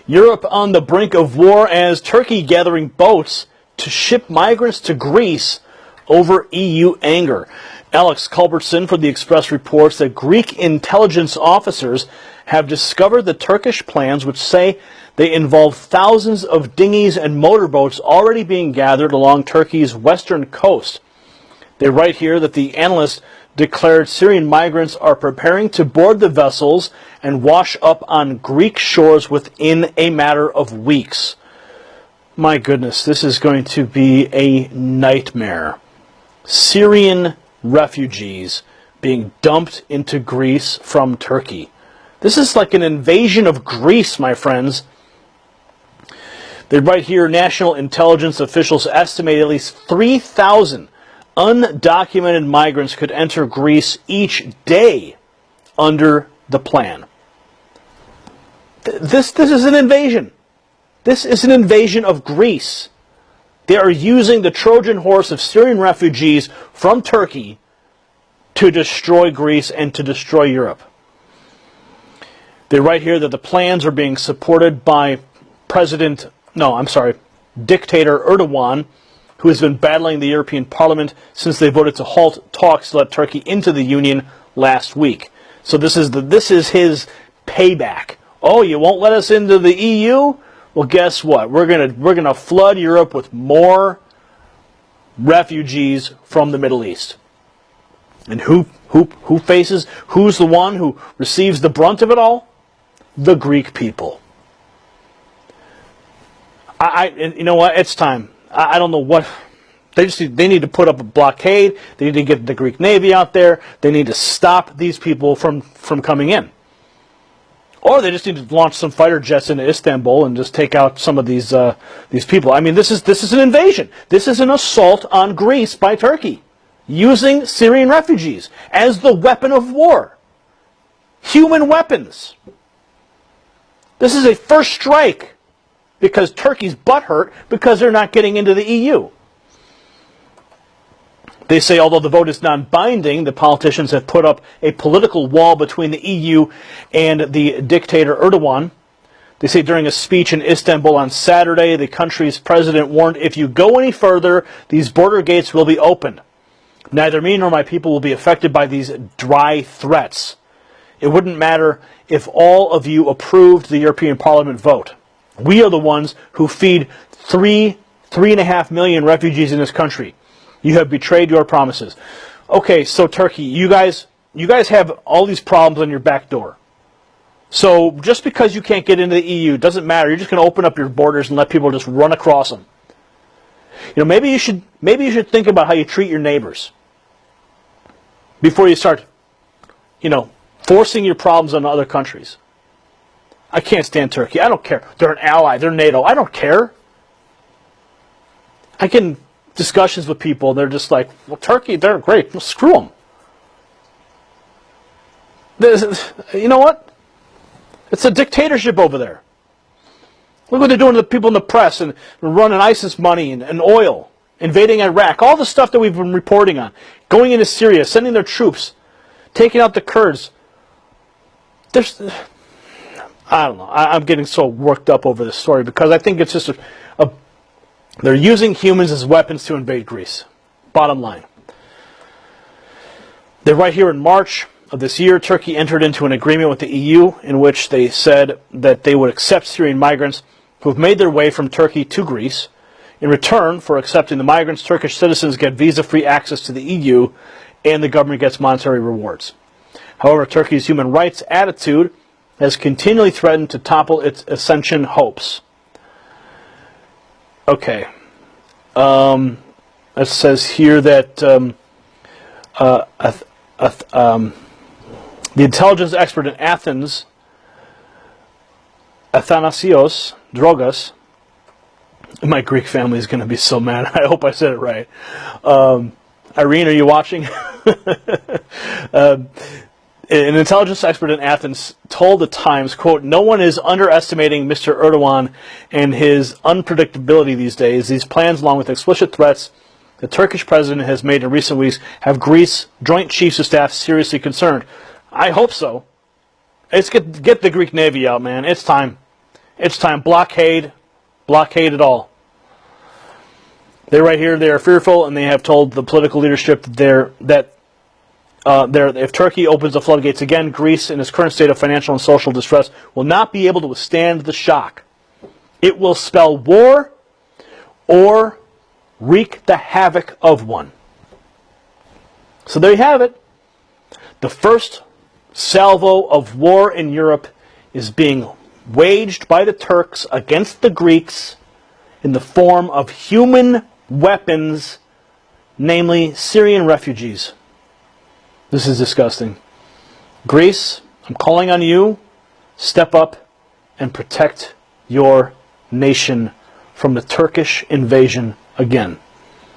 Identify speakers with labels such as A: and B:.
A: Europe on the brink of war as Turkey gathering boats to ship migrants to Greece over EU anger. Alex Culbertson from the Express reports that Greek intelligence officers have discovered the Turkish plans, which say they involve thousands of dinghies and motorboats already being gathered along Turkey's western coast. They write here that the analysts declared Syrian migrants are preparing to board the vessels and wash up on Greek shores within a matter of weeks. My goodness, this is going to be a nightmare. Syrian refugees being dumped into Greece from Turkey. This is like an invasion of Greece, my friends. They write here, national intelligence officials estimate at least 3,000 undocumented migrants could enter Greece each day under the plan. This is an invasion. This is an invasion of Greece. They are using the Trojan horse of Syrian refugees from Turkey to destroy Greece and to destroy Europe. They write here that the plans are being supported by dictator Erdogan, who has been battling the European Parliament since they voted to halt talks to let Turkey into the Union last week. So this is his payback. Oh, you won't let us into the EU? Well, guess what? We're gonna flood Europe with more refugees from the Middle East. And who's the one who receives the brunt of it all? The Greek people. You know what? It's time. I don't know what they need to put up a blockade. They need to get the Greek Navy out there. They need to stop these people from coming in. Or they just need to launch some fighter jets into Istanbul and just take out some of these people. I mean, this is an invasion. This is an assault on Greece by Turkey, using Syrian refugees as the weapon of war. Human weapons. This is a first strike because Turkey's butthurt because they're not getting into the EU. They say although the vote is non-binding, the politicians have put up a political wall between the EU and the dictator Erdogan. They say during a speech in Istanbul on Saturday, the country's president warned, if you go any further, these border gates will be opened. Neither me nor my people will be affected by these dry threats. It wouldn't matter if all of you approved the European Parliament vote. We are the ones who feed 3.5 million refugees in this country. You have betrayed your promises. Okay, so Turkey, you guys have all these problems on your back door. So just because you can't get into the EU doesn't matter. You're just going to open up your borders and let people just run across them. You know, maybe you should think about how you treat your neighbors before you start, forcing your problems on other countries. I can't stand Turkey. I don't care. They're an ally. They're NATO. I don't care. I get in discussions with people, and they're just like, well, Turkey, they're great. Well, screw them. You know what? It's a dictatorship over there. Look what they're doing to the people in the press and running ISIS money and oil, invading Iraq, all the stuff that we've been reporting on, going into Syria, sending their troops, taking out the Kurds. I don't know. I'm getting so worked up over this story because I think it's just they're using humans as weapons to invade Greece. Bottom line. They're right here in March of this year, Turkey entered into an agreement with the EU in which they said that they would accept Syrian migrants who have made their way from Turkey to Greece. In return for accepting the migrants, Turkish citizens get visa-free access to the EU and the government gets monetary rewards. However, Turkey's human rights attitude has continually threatened to topple its ascension hopes. Okay. It says here that the intelligence expert in Athens, Athanasios Drogas, my Greek family is going to be so mad. I hope I said it right. Irene, are you watching? An intelligence expert in Athens told the Times, quote, no one is underestimating Mr. Erdogan and his unpredictability these days. These plans, along with explicit threats the Turkish president has made in recent weeks, have Greece Joint Chiefs of Staff seriously concerned. I hope so. Let's get the Greek Navy out, man. It's time. It's time. Blockade. Blockade it all. They're right here. They are fearful, and they have told the political leadership that if Turkey opens the floodgates again, Greece, in its current state of financial and social distress, will not be able to withstand the shock. It will spell war or wreak the havoc of one. So there you have it. The first salvo of war in Europe is being waged by the Turks against the Greeks in the form of human weapons, namely Syrian refugees. This is disgusting. Greece, I'm calling on you. Step up and protect your nation from the Turkish invasion again.